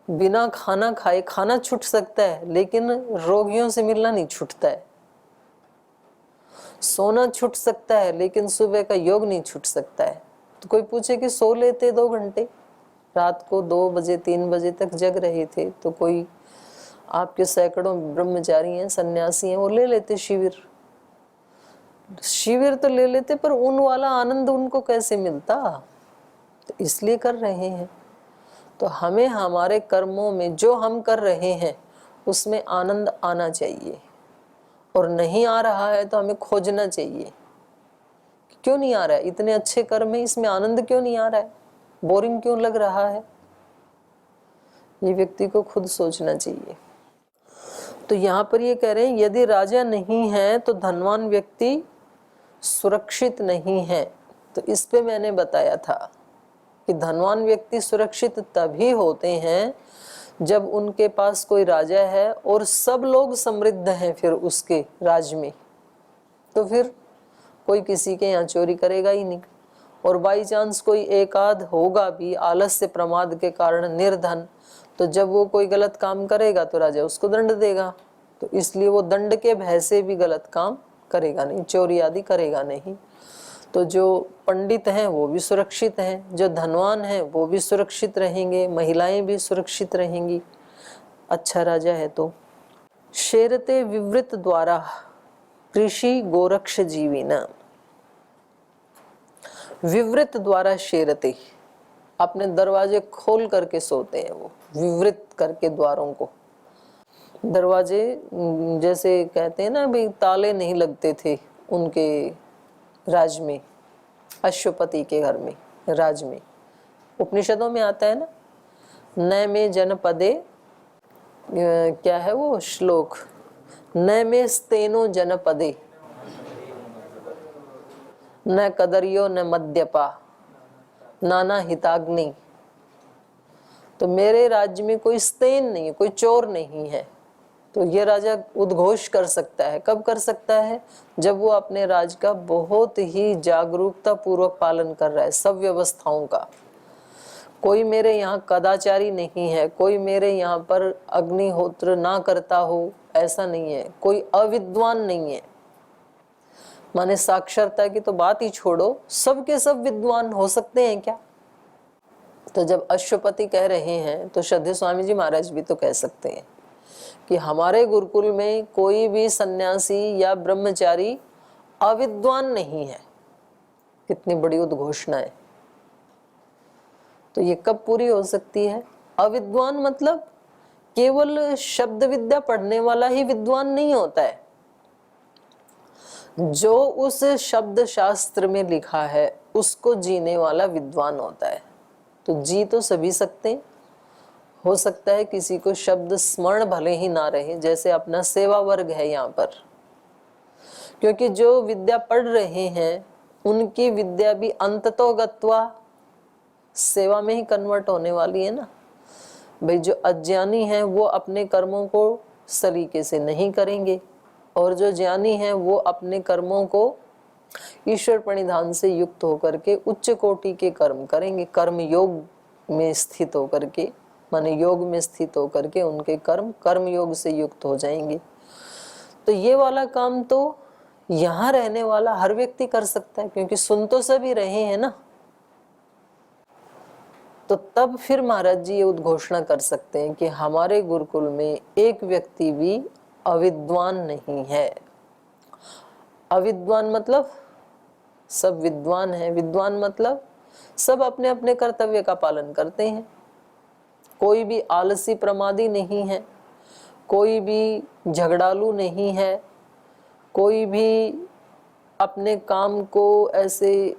बिना खाना खाए खाना छूट सकता है, लेकिन रोगियों से मिलना नहीं छूटता है। सोना छूट सकता है, लेकिन सुबह का योग नहीं छूट सकता है। तो कोई पूछे कि सो लेते 2 घंटे, रात को 2 बजे 3 बजे तक जग रहे थे, तो कोई आपके सैकड़ों ब्रह्मचारी हैं, सन्यासी हैं, वो ले लेते शिविर तो ले लेते, पर उन वाला आनंद उनको कैसे मिलता? तो इसलिए कर रहे हैं। तो हमें हमारे कर्मों में जो हम कर रहे हैं उसमें आनंद आना चाहिए, और नहीं आ रहा है तो हमें खोजना चाहिए। क्यों नहीं आ रहा है? इतने अच्छे कर्म है, इसमें आनंद क्यों नहीं आ रहा है? बोरिंग क्यों लग रहा है? ये व्यक्ति को खुद सोचना चाहिए। तो यहाँ पर ये कह रहे हैं, यदि राजा नहीं है तो धनवान व्यक्ति सुरक्षित नहीं है। तो इस पे मैंने बताया था कि धनवान व्यक्ति सुरक्षित तभी होते हैं जब उनके पास कोई राजा है और सब लोग समृद्ध हैं फिर उसके राज में। तो फिर कोई किसी के यहाँ चोरी करेगा ही नहीं, और बाई चांस कोई एक आध होगा भी आलस्य प्रमाद के कारण निर्धन, तो जब वो कोई गलत काम करेगा तो राजा उसको दंड देगा। तो इसलिए वो दंड के भय से भी गलत काम करेगा नहीं, चोरी आदि करेगा नहीं। तो जो पंडित हैं वो भी सुरक्षित हैं, जो धनवान हैं वो भी सुरक्षित रहेंगे, महिलाएं भी सुरक्षित रहेंगी, अच्छा राजा है तो। शेरते विवृत द्वारा कृषि गोरक्ष जीविना। विवृत द्वारा शेरते, अपने दरवाजे खोल करके सोते हैं वो, विवृत करके द्वारों को। दरवाजे जैसे कहते हैं ना भाई, ताले नहीं लगते थे उनके राज में, अश्वपति के घर में, राज में। उपनिषदों में आता है ना, न में जनपदे, क्या है वो श्लोक, न में स्तेनो जनपदे, न कदरियो न मद्यपा, नाना हिताग्नि। तो मेरे राज्य में कोई स्तेन नहीं है, कोई चोर नहीं है। तो ये राजा उद्घोष कर सकता है। कब कर सकता है? जब वो अपने राज का बहुत ही जागरूकता पूर्वक पालन कर रहा है, सब व्यवस्थाओं का। कोई मेरे यहाँ कदाचारी नहीं है, कोई मेरे यहाँ पर अग्निहोत्र ना करता हो, ऐसा नहीं है। कोई अविद्वान नहीं है, माने साक्षरता की तो बात ही छोड़ो, सबके सब विद्वान हो सकते हैं क्या? तो जब अश्वपति कह रहे हैं तो श्रद्धेय स्वामी जी महाराज भी तो कह सकते हैं कि हमारे गुरुकुल में कोई भी सन्यासी या ब्रह्मचारी अविद्वान नहीं है। कितनी बड़ी उद्घोषणा है। तो ये कब पूरी हो सकती है? अविद्वान मतलब केवल शब्द विद्या पढ़ने वाला ही विद्वान नहीं होता है, जो उस शब्द शास्त्र में लिखा है उसको जीने वाला विद्वान होता है। तो जी तो सभी सकते हैं, हो सकता है किसी को शब्द स्मरण भले ही ना रहे, जैसे अपना सेवा वर्ग है यहाँ पर, क्योंकि जो विद्या पढ़ रहे हैं उनकी विद्या भी अंततो गत्वा सेवा में ही कन्वर्ट होने वाली है ना भाई। जो अज्ञानी हैं वो अपने कर्मों को सलीके से नहीं करेंगे, और जो ज्ञानी हैं वो अपने कर्मों को ईश्वर प्रणिधान से युक्त होकर के उच्च कोटि के कर्म करेंगे। कर्म योग में स्थित होकर के, माने योग में स्थित होकर के उनके कर्म कर्म योग से युक्त हो जाएंगे। तो ये वाला काम तो यहाँ रहने वाला हर व्यक्ति कर सकता है, क्योंकि सुन तो सभी रहे हैं ना। तो तब फिर महाराज जी ये उद्घोषणा कर सकते हैं कि हमारे गुरुकुल में एक व्यक्ति भी अविद्वान नहीं है। अविद्वान मतलब सब विद्वान है, विद्वान मतलब सब अपने अपने कर्तव्य का पालन करते हैं। कोई भी आलसी प्रमादी नहीं है, कोई भी झगड़ालू नहीं है, कोई भी अपने काम को ऐसे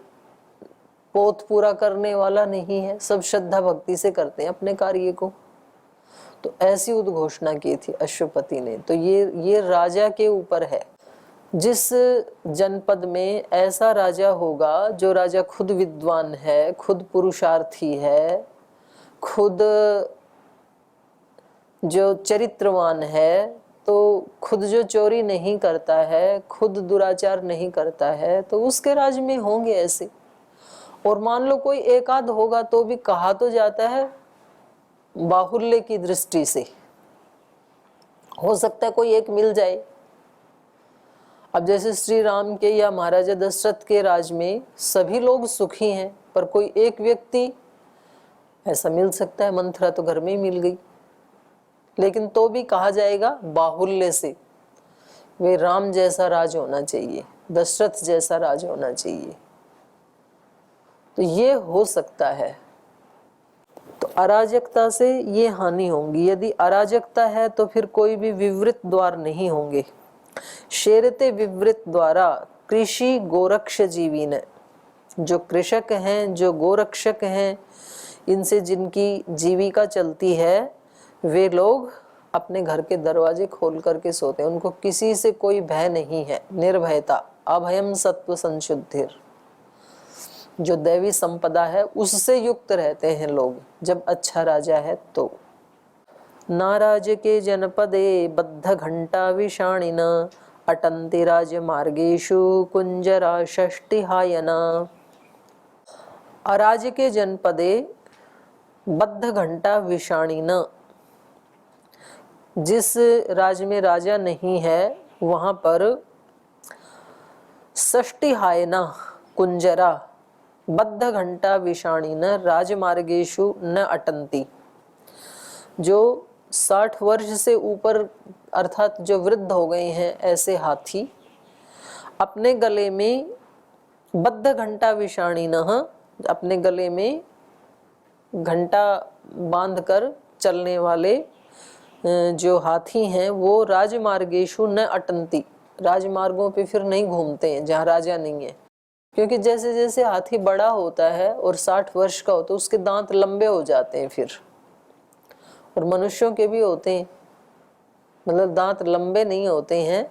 पोत पूरा करने वाला नहीं है। सब श्रद्धा भक्ति से करते हैं अपने कार्य को। तो ऐसी उद्घोषणा की थी अश्वपति ने। तो ये राजा के ऊपर है। जिस जनपद में ऐसा राजा होगा, जो राजा खुद विद्वान है, खुद पुरुषार्थी है, खुद जो चरित्रवान है, तो खुद जो चोरी नहीं करता है, खुद दुराचार नहीं करता है, तो उसके राज में होंगे ऐसे। और मान लो कोई एक आध होगा तो भी कहा तो जाता है बाहुल्य की दृष्टि से। हो सकता है कोई एक मिल जाए। अब जैसे श्री राम के या महाराजा दशरथ के राज में सभी लोग सुखी हैं, पर कोई एक व्यक्ति ऐसा मिल सकता है। मंथरा तो घर में ही मिल गई, लेकिन तो भी कहा जाएगा बाहुल्य से। वे राम जैसा राज होना चाहिए, दशरथ जैसा राज होना चाहिए। तो ये हो सकता है। तो अराजकता से ये हानि होंगी। यदि अराजकता है तो फिर कोई भी विवृत द्वार नहीं होंगे। शेरते विवृत द्वारा कृषि गोरक्ष जीवी ने, जो कृषक हैं, जो गोरक्षक हैं, इनसे जिनकी जीविका चलती है, वे लोग अपने घर के दरवाजे खोल करके सोते हैं। उनको किसी से कोई भय नहीं है, निर्भयता। अभयम सत्व संशुद्धिर, जो दैवी संपदा है उससे युक्त रहते हैं लोग जब अच्छा राजा है तो। नाराज के जनपदे बद्ध घंटा विषाणिन अटंति राजमार्गेषु कुंजरा षष्टिहायना। अराज के जनपदे बद्ध घंटा विषाणिन, जिस राज्य में राजा नहीं है वहां पर षष्टिहायना कुंजरा बद्ध घंटा विषाणी न राजमार्गेषु न अटंती, जो 60 वर्ष से ऊपर अर्थात जो वृद्ध हो गए हैं ऐसे हाथी अपने गले में बद्ध घंटा विषाणी न, अपने गले में घंटा बांधकर चलने वाले जो हाथी हैं वो राजमार्गेषु न अटंती, राजमार्गों पे फिर नहीं घूमते हैं जहाँ राजा नहीं है। क्योंकि जैसे जैसे हाथी बड़ा होता है और 60 वर्ष का होता है उसके दांत लंबे हो जाते हैं फिर, और मनुष्यों के भी होते हैं, मतलब दांत लंबे नहीं होते हैं,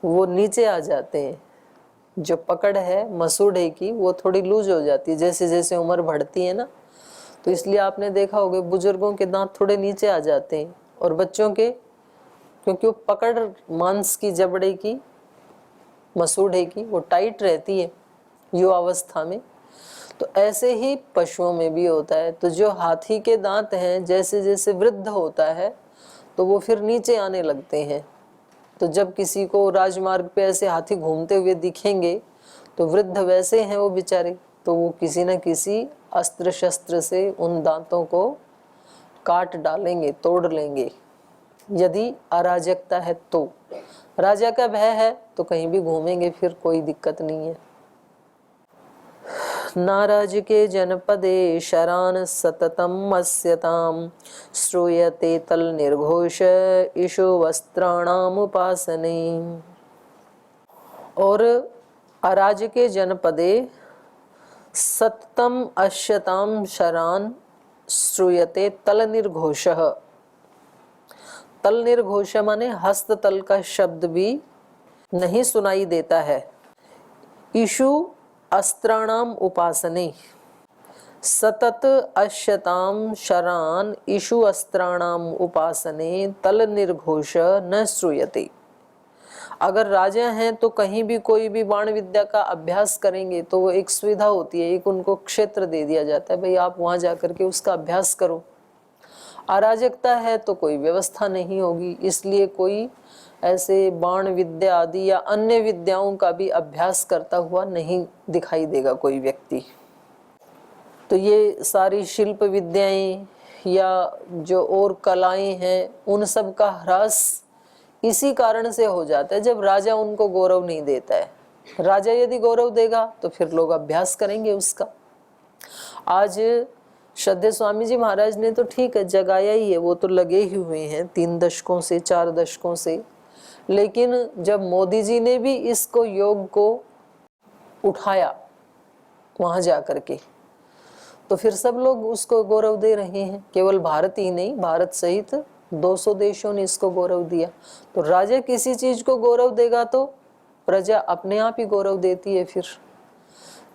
वो नीचे आ जाते हैं। जो पकड़ है मसूड़े की वो थोड़ी लूज हो जाती है जैसे जैसे उम्र बढ़ती है ना। तो इसलिए आपने देखा होगा बुजुर्गों के दांत थोड़े नीचे आ जाते हैं और बच्चों के, क्योंकि वो पकड़ मांस की, जबड़े की, मसूड़े की वो टाइट रहती है युवावस्था में। तो ऐसे ही पशुओं में भी होता है। तो जो हाथी के दांत हैं जैसे जैसे वृद्ध होता है तो वो फिर नीचे आने लगते हैं। तो जब किसी को राजमार्ग पे ऐसे हाथी घूमते हुए दिखेंगे तो वृद्ध वैसे हैं वो बेचारे, तो वो किसी न किसी अस्त्र शस्त्र से उन दांतों को काट डालेंगे, तोड़ लेंगे। यदि अराजकता है तो, राजा का भय है तो कहीं भी घूमेंगे फिर कोई दिक्कत नहीं है। नाराज के जनपदे शरान सततम मस्यताम श्रूयते तल निर्घोष ईशो वस्त्राणाम उपासने। और अराज के जनपदे सततम अश्यताम शरान श्रूयते तल निर्घोष। तल निर्घोष माने हस्ततल का शब्द भी नहीं सुनाई देता है। ईशु अस्त्राणाम उपासने, सतत अश्यताम शरान ईशु अस्त्राणाम उपासने तल निर्घोष न श्रूयते। अगर राजा हैं तो कहीं भी कोई भी बाण विद्या का अभ्यास करेंगे तो वो एक सुविधा होती है, एक उनको क्षेत्र दे दिया जाता है, भाई आप वहां जाकर के उसका अभ्यास करो। अराजकता है तो कोई व्यवस्था नहीं होगी, इसलिए कोई ऐसे बाण विद्या आदि या अन्य विद्याओं का भी अभ्यास करता हुआ नहीं दिखाई देगा कोई व्यक्ति। तो ये सारी शिल्प विद्याएं या जो और कलाएं हैं उन सब का ह्रास इसी कारण से हो जाता है जब राजा उनको गौरव नहीं देता है। राजा यदि गौरव देगा तो फिर लोग अभ्यास करेंगे उसका। आज श्रद्धेय स्वामी जी महाराज ने तो ठीक है जगाया ही है, वो तो लगे ही हुए हैं 3 दशकों से 4 दशकों से, लेकिन जब मोदी जी ने भी इसको योग को उठाया वहां जाकर के तो फिर सब लोग उसको गौरव दे रहे हैं। केवल भारत ही नहीं, भारत सहित 200 देशों ने इसको गौरव दिया। तो राजा किसी चीज को गौरव देगा तो प्रजा अपने आप ही गौरव देती है। फिर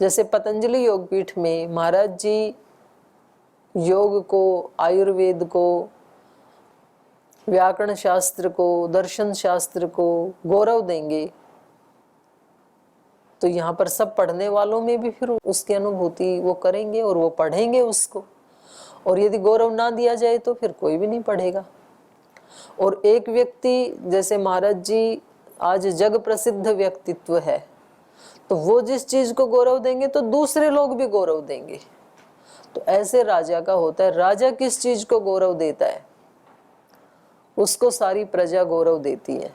जैसे पतंजलि योगपीठ में महाराज जी योग को, आयुर्वेद को, व्याकरण शास्त्र को, दर्शन शास्त्र को गौरव देंगे तो यहाँ पर सब पढ़ने वालों में भी फिर उसकी अनुभूति वो करेंगे और वो पढ़ेंगे उसको। और यदि गौरव ना दिया जाए तो फिर कोई भी नहीं पढ़ेगा। और एक व्यक्ति जैसे महाराज जी आज जग प्रसिद्ध व्यक्तित्व है, तो वो जिस चीज को गौरव देंगे तो दूसरे लोग भी गौरव देंगे। तो ऐसे राजा का होता है, राजा किस चीज को गौरव देता है उसको सारी प्रजा गौरव देती है।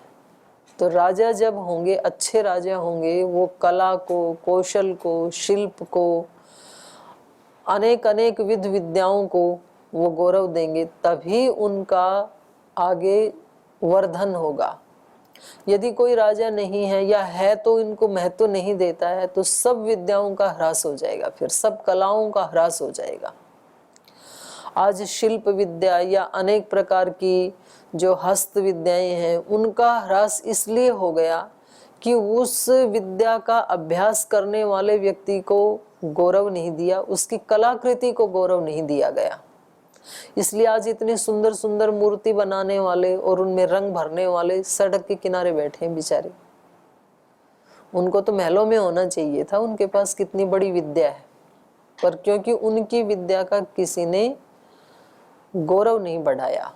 तो राजा जब होंगे, अच्छे राजा होंगे, वो कला को, कौशल को, शिल्प को, अनेक अनेक विध विद्याओं को वो गौरव देंगे, तभी उनका आगे वर्धन होगा। यदि कोई राजा नहीं है या है तो इनको महत्व नहीं देता है तो सब विद्याओं का ह्रास हो जाएगा, फिर सब कलाओं का ह्रास हो जाएगा। आज शिल्प विद्या या अनेक प्रकार की जो हस्त विद्याएं हैं उनका ह्रास इसलिए हो गया कि उस विद्या का अभ्यास करने वाले व्यक्ति को गौरव नहीं दिया, उसकी कलाकृति को गौरव नहीं दिया गया। इसलिए आज इतनी सुंदर सुंदर मूर्ति बनाने वाले और उनमें रंग भरने वाले सड़क के किनारे बैठे हैं बेचारे। उनको तो महलों में होना चाहिए था, उनके पास कितनी बड़ी विद्या है, पर क्योंकि उनकी विद्या का किसी ने गौरव नहीं बढ़ाया।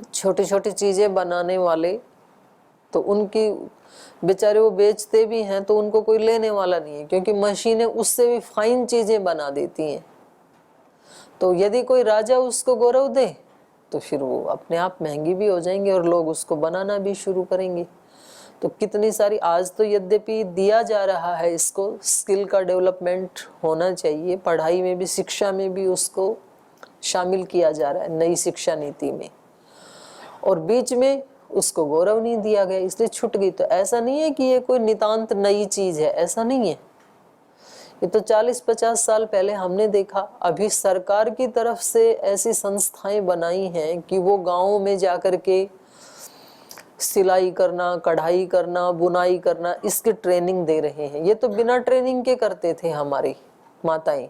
छोटी छोटी चीजें बनाने वाले तो उनकी बेचारे वो बेचते भी हैं तो उनको कोई लेने वाला नहीं है, क्योंकि मशीनें उससे भी फाइन चीजें बना देती हैं। तो यदि कोई राजा उसको गौरव दे तो फिर वो अपने आप महंगी भी हो जाएंगी और लोग उसको बनाना भी शुरू करेंगे। तो कितनी सारी आज तो यद्यपि दिया जा रहा है, इसको स्किल का डेवलपमेंट होना चाहिए, पढ़ाई में भी शिक्षा में भी उसको शामिल किया जा रहा है नई शिक्षा नीति में, और बीच में उसको गौरव नहीं दिया गया इसलिए छूट गई। तो ऐसा नहीं है कि ये कोई नितांत नई चीज है, ऐसा नहीं है। ये तो 40-50 साल पहले हमने देखा। अभी सरकार की तरफ से ऐसी संस्थाएं बनाई हैं कि वो गाँव में जाकर के सिलाई करना, कढ़ाई करना, बुनाई करना, इसकी ट्रेनिंग दे रहे हैं। ये तो बिना ट्रेनिंग के करते थे हमारी माताएं।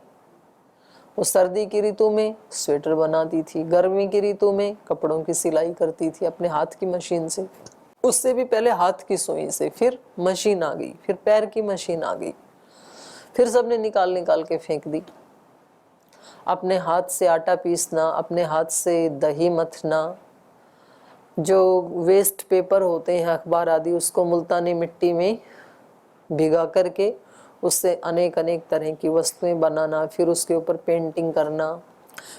वो सर्दी की ऋतु में स्वेटर बनाती थी, गर्मी की ऋतु में कपड़ों की सिलाई करती थी अपने हाथ की मशीन से। उससे भी पहले हाथ की सुई से, फिर मशीन आ गई, फिर पैर की मशीन आ गई, फिर सबने निकाल निकाल के फेंक दी। अपने हाथ से आटा पीसना, अपने हाथ से दही मथना, जो वेस्ट पेपर होते हैं अखबार आदि, उसको मुल्तानी मिट्टी में भिगा करके उससे अनेक अनेक तरह की वस्तुएं बनाना, फिर उसके ऊपर पेंटिंग करना,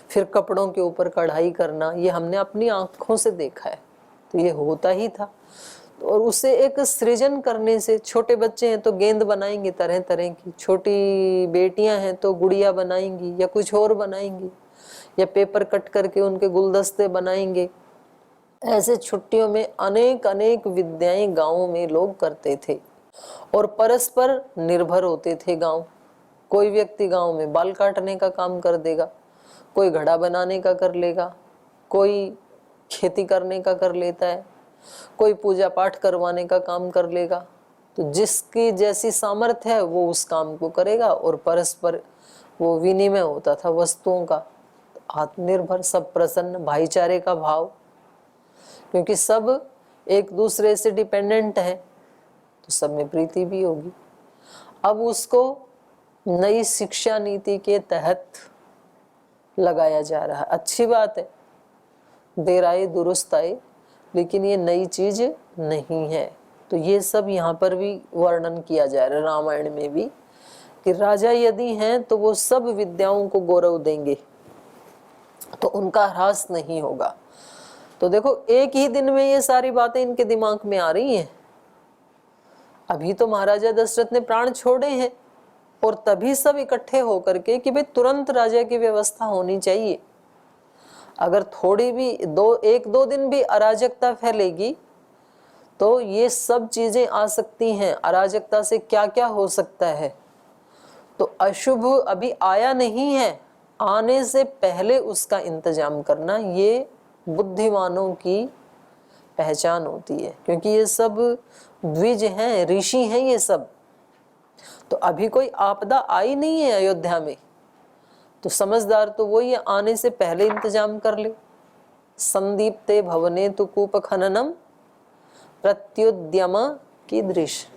फिर कपड़ों के ऊपर कढ़ाई करना, ये हमने अपनी आंखों से देखा है। तो ये होता ही था। और उसे एक सृजन करने से, छोटे बच्चे हैं तो गेंद बनाएंगे तरह तरह की, छोटी बेटियां हैं तो गुड़िया बनाएंगी या कुछ और बनाएंगी, या पेपर कट करके उनके गुलदस्ते बनाएंगे। ऐसे छुट्टियों में अनेक अनेक विद्याएं गाँवों में लोग करते थे और परस्पर निर्भर होते थे गांव। कोई व्यक्ति गांव में बाल काटने का काम कर देगा, कोई घड़ा बनाने का कर लेगा, कोई खेती करने का कर लेता है, कोई पूजा पाठ करवाने का काम कर लेगा। तो जिसकी जैसी सामर्थ्य है वो उस काम को करेगा और परस्पर वो विनिमय होता था वस्तुओं का। आत्मनिर्भर, सब प्रसन्न, भाईचारे का भाव, क्योंकि सब एक दूसरे से डिपेंडेंट है तो सब में प्रीति भी होगी। अब उसको नई शिक्षा नीति के तहत लगाया जा रहा है। अच्छी बात है, देर आए दुरुस्त आए, लेकिन ये नई चीज नहीं है। तो ये सब यहाँ पर भी वर्णन किया जा रहा है रामायण में भी, कि राजा यदि हैं तो वो सब विद्याओं को गौरव देंगे तो उनका ह्रास नहीं होगा। तो देखो एक ही दिन में ये सारी बातें इनके दिमाग में आ रही हैं। अभी तो महाराजा दशरथ ने प्राण छोड़े हैं और तभी सब इकट्ठे होकर के कि भाई तुरंत राजा की व्यवस्था होनी चाहिए। अगर थोड़ी भी एक दो दिन भी अराजकता फैलेगी तो ये सब चीजें आ सकती हैं। अराजकता से क्या क्या हो सकता है। तो अशुभ अभी आया नहीं है, आने से पहले उसका इंतजाम करना ये बुद्धिमानों की पहचान होती है, क्योंकि ये सब द्विज हैं, ऋषि हैं ये सब। तो अभी कोई आपदा आई नहीं है अयोध्या में, तो समझदार तो वही है, आने से पहले इंतजाम कर ले। संदीप्ते भवने तु कूप खननम प्रत्युद्यम की दृश्य।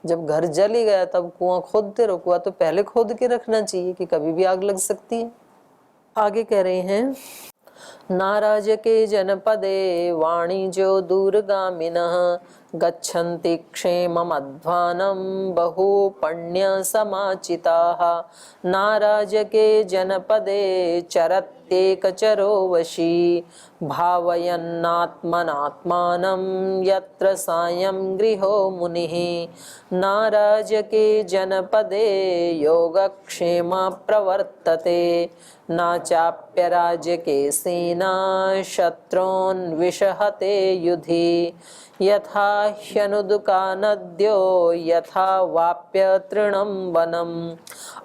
जब घर जल ही गया तब कुआं खोदते रहो। कुआं तो पहले खोद के रखना चाहिए कि कभी भी आग लग सकती है। आगे कह रहे हैं, नाराज के जनपदे वाणिज्यो दूरगामिनः गच्छन्ति क्षेममध्वानं बहु पुण्य समाचिताः। नाराज के जनपदे चरत्येकचरो वशी भावयन्नात्मनात्मानं यत्र सायं गृहो मुनिः। नाराज के जनपदे योगक्षेम प्रवर्तते न चाप्य राज्य के सेना शत्रून् विषहते युधि। यथा ह्यनुदुका नद्यो यथा वाप्य तृणं वनम्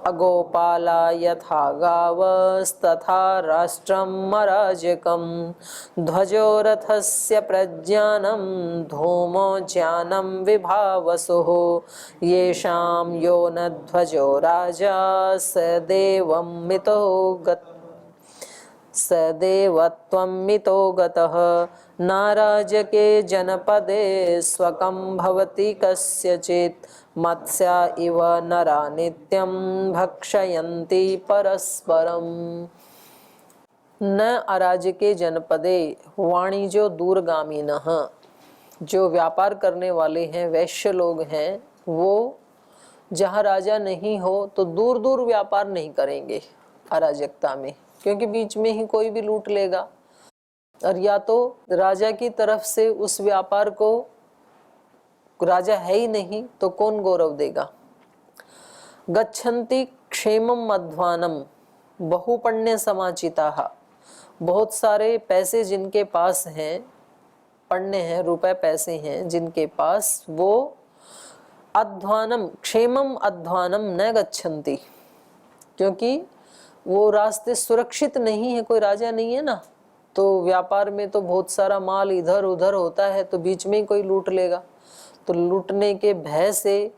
अगोपाला यथा गावस्तथा राष्ट्रम् अराजकम्। ध्वजो रथस्य प्रज्ञानं धूमो ज्ञानं विभावसुः येषां यो न ध्वजो राजा सदेवं मितो सदेवत्वं मितो गतः। नाराज के जनपदे स्वकं भवति कस्यचित् मत्स्या इव नरा नित्यं भक्षयन्ति परस्परम्। न अराजके जनपदे वाणिज्यो दूरगामिनः, जो व्यापार करने वाले हैं, वैश्य लोग हैं, वो जहाँ राजा नहीं हो तो दूर दूर व्यापार नहीं करेंगे अराजकता में, क्योंकि बीच में ही कोई भी लूट लेगा, और या तो राजा की तरफ से उस व्यापार को, राजा है ही नहीं तो कौन गौरव देगा। गच्छन्ति क्षेमम मध्वानम बहुपुण्य समाचिताः, बहुत सारे पैसे जिनके पास हैं, पण्य हैं, रुपए पैसे हैं जिनके पास, वो अध्वानम क्षेमम अध्वानम न गच्छन्ति, क्योंकि वो रास्ते सुरक्षित नहीं है, कोई राजा नहीं है ना, तो व्यापार में तो बहुत सारा माल इधर उधर होता है, तो बीच में ही कोई लूट लेगा, तो लूटने के भय से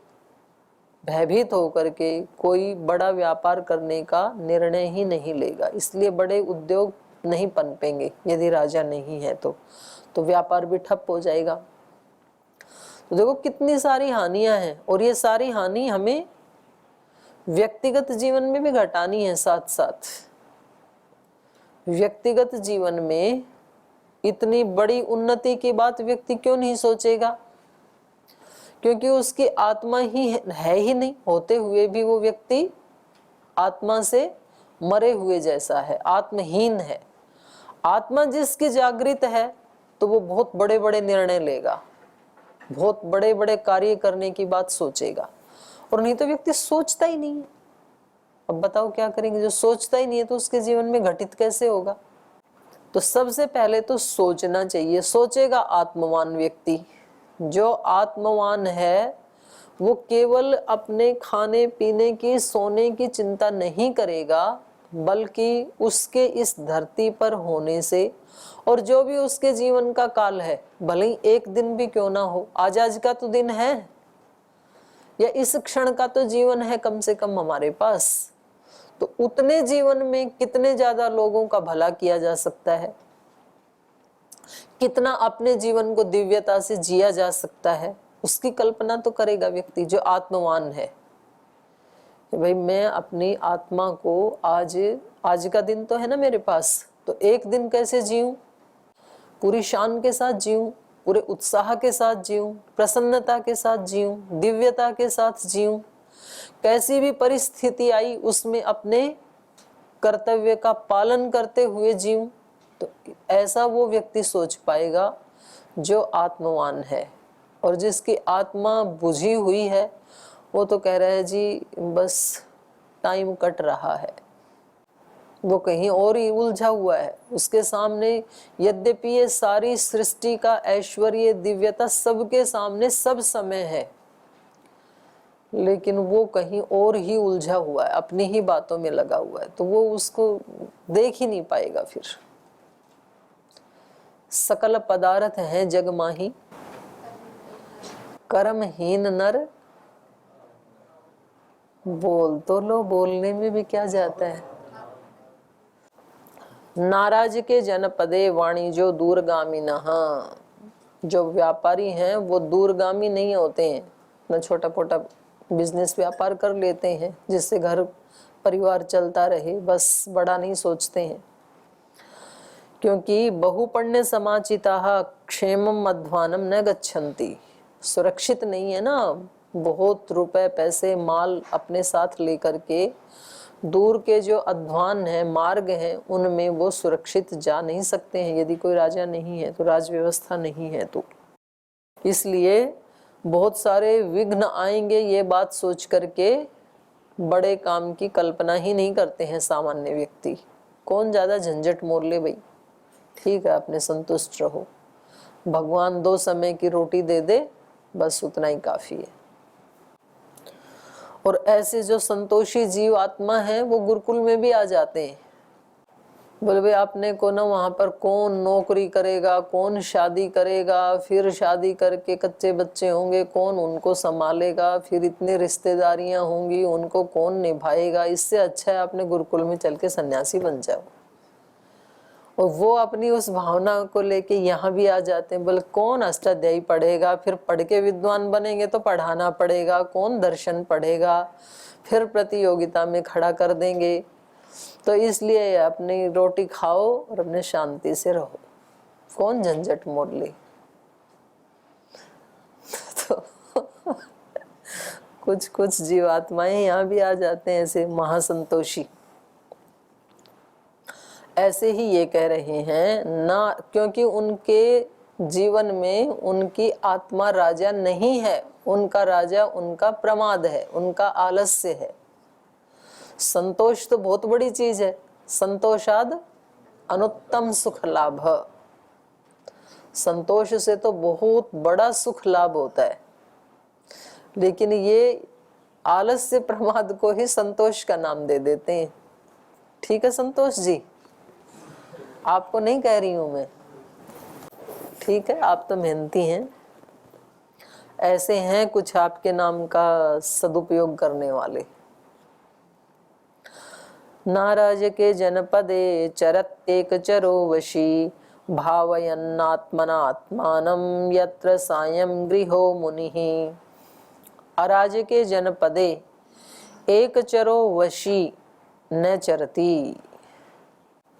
भयभीत होकर के कोई बड़ा व्यापार करने का निर्णय ही नहीं लेगा। इसलिए बड़े उद्योग नहीं पनपेंगे यदि राजा नहीं है तो व्यापार भी ठप हो जाएगा। तो देखो कितनी सारी हानियां हैं, और ये सारी हानि हमें व्यक्तिगत जीवन में भी घटानी है। साथ साथ व्यक्तिगत जीवन में इतनी बड़ी उन्नति की बात व्यक्ति क्यों नहीं सोचेगा, क्योंकि उसकी आत्मा ही है ही नहीं, होते हुए भी वो व्यक्ति आत्मा से मरे हुए जैसा है, आत्महीन है। आत्मा जिसकी जागृत है तो वो बहुत बड़े बड़े निर्णय लेगा, बहुत बड़े बड़े कार्य करने की बात सोचेगा, और नहीं तो व्यक्ति सोचता ही नहीं है। अब बताओ क्या करेंगे, जो सोचता ही नहीं है तो उसके जीवन में घटित कैसे होगा। तो सबसे पहले तो सोचना चाहिए। सोचेगा आत्मवान व्यक्ति, जो आत्मवान है वो केवल अपने खाने पीने की, सोने की चिंता नहीं करेगा, बल्कि उसके इस धरती पर होने से और जो भी उसके जीवन का काल है, भले ही एक दिन भी क्यों ना हो, आज का तो दिन है, या इस क्षण का तो जीवन है कम से कम हमारे पास, तो उतने जीवन में कितने ज्यादा लोगों का भला किया जा सकता है, कितना अपने जीवन को दिव्यता से जिया जा सकता है, उसकी कल्पना तो करेगा व्यक्ति जो आत्मवान है। भाई मैं अपनी आत्मा को आज का दिन तो है ना मेरे पास, तो एक दिन कैसे जीऊं, पूरी शान के साथ जीऊं, पूरे उत्साह के साथ जीऊं, प्रसन्नता के साथ जीऊं, दिव्यता के साथ जीऊं, कैसी भी परिस्थिति आई उसमें अपने कर्तव्य का पालन करते हुए जीऊं। तो ऐसा वो व्यक्ति सोच पाएगा जो आत्मवान है। और जिसकी आत्मा बुझी हुई है वो तो कह रहा है जी बस टाइम कट रहा है, वो कहीं और ही उलझा हुआ है। उसके सामने यद्यपि ये सारी सृष्टि का ऐश्वर्य, दिव्यता सबके सामने सब समय है, लेकिन वो कहीं और ही उलझा हुआ है, अपनी ही बातों में लगा हुआ है, तो वो उसको देख ही नहीं पाएगा। फिर सकल पदार्थ है जग माही, कर्महीन नर बोल तो लो, बोलने में भी क्या जाता है। नाराज के जनपदे वाणिज्यो दूरगामिनः, जो व्यापारी हैं वो दूरगामी नहीं होते हैं, न छोटा मोटा बिजनेस व्यापार कर लेते हैं जिससे घर परिवार चलता रहे, बस बड़ा नहीं सोचते हैं। क्योंकि बहुपण्य समाचिताः क्षेमम मध्वानम न गच्छन्ति, सुरक्षित नहीं है ना। बहुत रुपए पैसे माल अपने साथ लेकर के दूर के जो अध्वान है, मार्ग हैं, उनमें वो सुरक्षित जा नहीं सकते हैं यदि कोई राजा नहीं है तो, राज व्यवस्था नहीं है तो। इसलिए बहुत सारे विघ्न आएंगे, ये बात सोच करके बड़े काम की कल्पना ही नहीं करते हैं सामान्य व्यक्ति। कौन ज्यादा झंझट मोल ले भाई, ठीक है अपने संतुष्ट रहो, भगवान 2 समय की रोटी दे दे, बस उतना ही काफी है। और ऐसे जो संतोषी जीव आत्मा है वो गुरुकुल में भी आ जाते हैं। बोले भाई आपने को ना वहां पर कौन नौकरी करेगा, कौन शादी करेगा, फिर शादी करके कच्चे बच्चे होंगे, कौन उनको संभालेगा, फिर इतनी रिश्तेदारियां होंगी, उनको कौन निभाएगा। इससे अच्छा है आपने गुरुकुल में चल के सन्यासी बन जाओ। और वो अपनी उस भावना को लेके यहाँ भी आ जाते हैं। बोले कौन अष्टाध्यायी पढ़ेगा, फिर पढ़ के विद्वान बनेंगे तो पढ़ाना पड़ेगा, कौन दर्शन पढ़ेगा, फिर प्रतियोगिता में खड़ा कर देंगे। तो इसलिए अपनी रोटी खाओ और अपने शांति से रहो, कौन झंझट मोल ले। तो कुछ कुछ जीवात्माएं यहाँ भी आ जाते हैं ऐसे महासंतोषी। ऐसे ही ये कह रहे हैं ना, क्योंकि उनके जीवन में उनकी आत्मा राजा नहीं है, उनका राजा उनका प्रमाद है, उनका आलस्य है। संतोष तो बहुत बड़ी चीज है, संतोषाद अनुत्तम सुख लाभ। संतोष से तो बहुत बड़ा सुख लाभ होता है, लेकिन ये आलस्य प्रमाद को ही संतोष का नाम दे देते हैं। ठीक है संतोष जी, आपको नहीं कह रही हूं मैं, ठीक है, आप तो मेहनती हैं। ऐसे हैं कुछ आपके नाम का सदुपयोग करने वाले। नाराज के जनपदे चरत एक चरो वशी, भावयन्नात्मनात्मानं यत्र सायं गृहो मुनिः। अराज के जनपदे एक चरो वशी न चरती।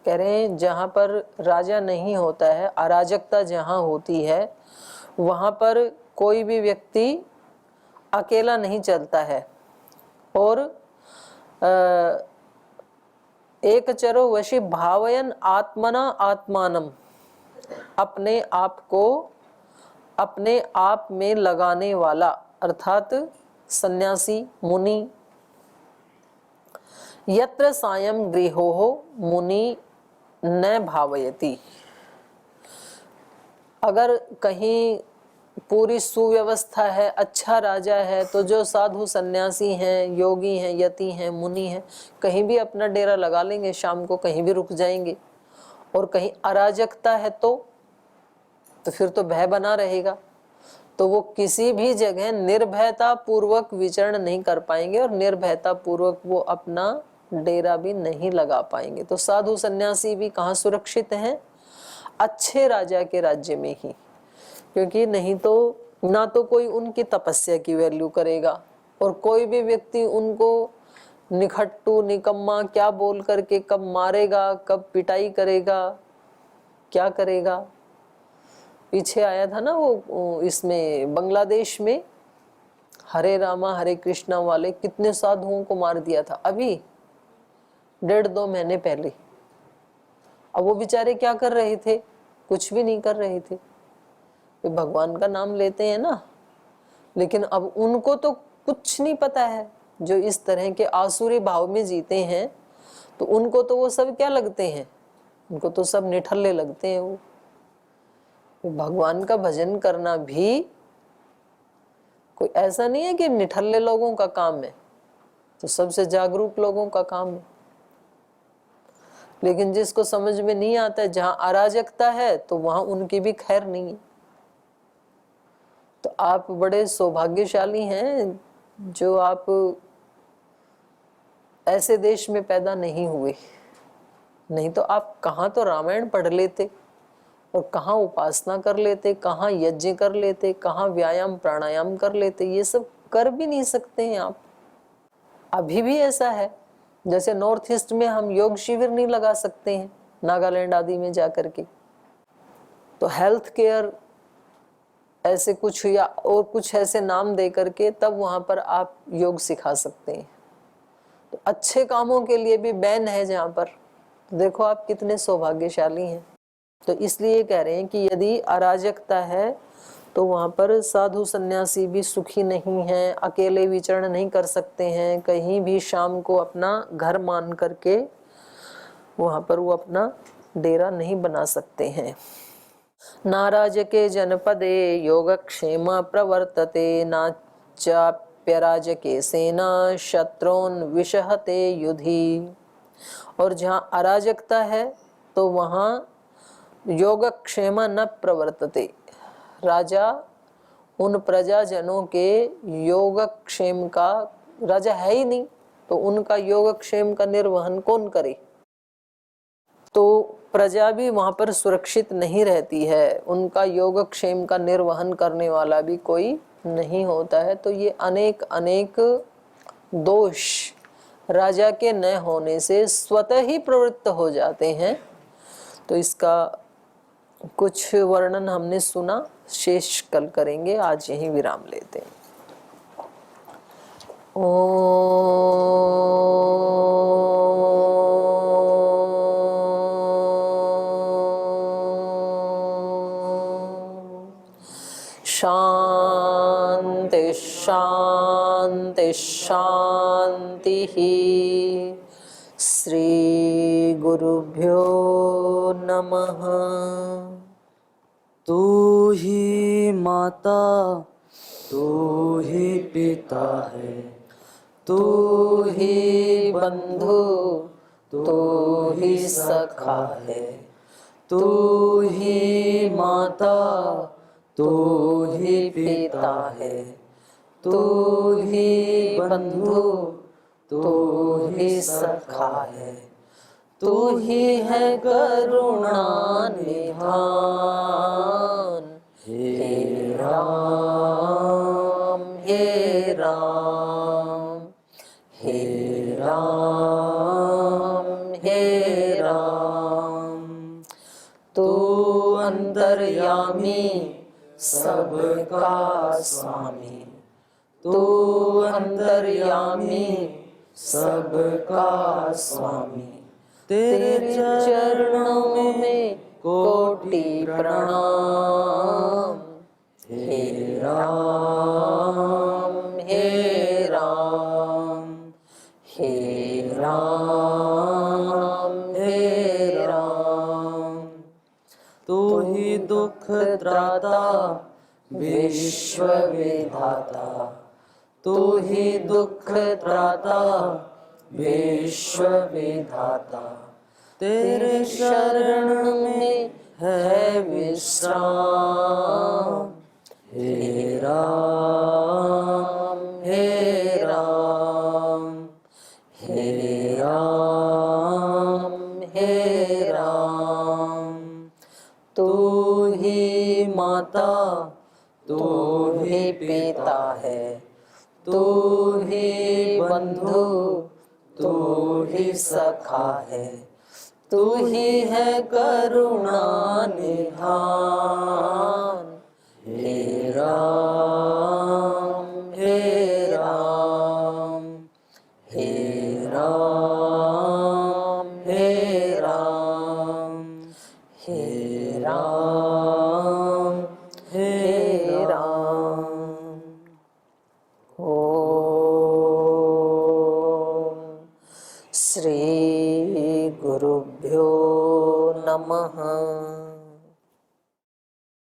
कह रहे हैं जहाँ पर राजा नहीं होता है, अराजकता जहाँ होती है, वहाँ पर कोई भी व्यक्ति अकेला नहीं चलता है। और एक चरो वशी भावयन आत्मना आत्मानम, अपने आप को अपने आप में लगाने वाला अर्थात सन्यासी मुनि। यत्र सायं गृहो मुनि न भावयति। अगर कहीं पूरी सुव्यवस्था है, अच्छा राजा है, तो जो साधु सन्यासी हैं, योगी हैं, यति हैं, मुनि हैं, कहीं भी अपना डेरा लगा लेंगे, शाम को कहीं भी रुक जाएंगे। और कहीं अराजकता है तो फिर तो भय बना रहेगा, तो वो किसी भी जगह निर्भयता पूर्वक विचरण नहीं कर पाएंगे और निर्भयता पूर्वक वो अपना डेरा भी नहीं लगा पाएंगे। तो साधु सन्यासी भी कहाँ सुरक्षित हैं? अच्छे राजा के राज्य में ही, क्योंकि नहीं तो ना तो कोई उनकी तपस्या की वैल्यू करेगा, और कोई भी व्यक्ति उनको निखट्टू निकम्मा क्या बोल करके कब मारेगा, कब पिटाई करेगा, क्या करेगा। पीछे आया था ना वो, इसमें बांग्लादेश में हरे रामा हरे कृष्णा वाले कितने साधुओं को मार दिया था, अभी 1.5-2 महीने पहले। अब वो बेचारे क्या कर रहे थे? कुछ भी नहीं कर रहे थे, वे भगवान का नाम लेते हैं ना, लेकिन अब उनको तो कुछ नहीं पता है। जो इस तरह के आसुरी भाव में जीते हैं, तो उनको तो वो सब क्या लगते हैं? उनको तो सब निठल्ले लगते हैं। वो भगवान का भजन करना भी कोई ऐसा नहीं है कि निठल्ले लोगों का काम है, तो सबसे जागरूक लोगों का काम है। लेकिन जिसको समझ में नहीं आता है, जहां अराजकता है तो वहां उनकी भी खैर नहीं है। तो आप बड़े सौभाग्यशाली हैं जो आप ऐसे देश में पैदा नहीं हुए, नहीं तो आप कहाँ तो रामायण पढ़ लेते और कहाँ उपासना कर लेते, कहाँ यज्ञ कर लेते, कहाँ व्यायाम प्राणायाम कर लेते। ये सब कर भी नहीं सकते हैं आप। अभी भी ऐसा है, जैसे नॉर्थ ईस्ट में हम योग शिविर नहीं लगा सकते हैं, नागालैंड आदि में जाकर के, तो हेल्थ केयर ऐसे कुछ या और कुछ ऐसे नाम दे करके तब वहां पर आप योग सिखा सकते हैं। तो अच्छे कामों के लिए भी बैन है जहाँ पर, तो देखो आप कितने सौभाग्यशाली हैं। तो इसलिए कह रहे हैं कि यदि अराजकता है तो वहाँ पर साधु सन्यासी भी सुखी नहीं हैं, अकेले विचरण नहीं कर सकते हैं, कहीं भी शाम को अपना घर मान करके वहाँ पर वो अपना डेरा नहीं बना सकते हैं। नाराजके जनपदे योगक्षेम प्रवर्तते, नाचाप्यराजके सेना शत्रुन विषहते युधि। और जहाँ अराजकता है तो वहाँ योगक्षेम न प्रवर्तते, राजा उन प्रजाजनों के योगक्षेम का राजा है ही नहीं, तो उनका योगक्षेम का निर्वहन कौन करे। तो प्रजा भी वहां पर सुरक्षित नहीं रहती है, उनका योगक्षेम का निर्वहन करने वाला भी कोई नहीं होता है। तो ये अनेक अनेक दोष राजा के न होने से स्वतः ही प्रवृत्त हो जाते हैं। तो इसका कुछ वर्णन हमने सुना, शेष कल करेंगे, आज यहीं विराम लेते हैं। शांति शांति शांति। श्री गुरुभ्यो नमः। तू ही माता, तू ही पिता है, तू ही बंधु, तू ही सखा है, तू ही माता, तू ही पिता है, तू ही बंधु, तू ही सखा है, तू ही है करुणा निधान। हे राम हे राम हे राम हे राम। तू अंतर्यामी सबका स्वामी, तू अंतर्यामी सबका स्वामी। तेरे चरणों में कोटि प्रणाम। हे राम हे राम हे राम हे राम। तू ही दुख त्राता, विश्व विधाता, तू ही दुख त्राता विश्व विधाता। तेरे शरण में है विश्राम। हे राम हे राम हे राम हे राम। तू ही माता, तू ही पिता है, तू ही बंधु, तू ही सखा है, तू ही है करुणा निधान। हे राम हे राम हे राम हे राम हे राम हे राम। ओम श्री गुरुभ्यो नमः।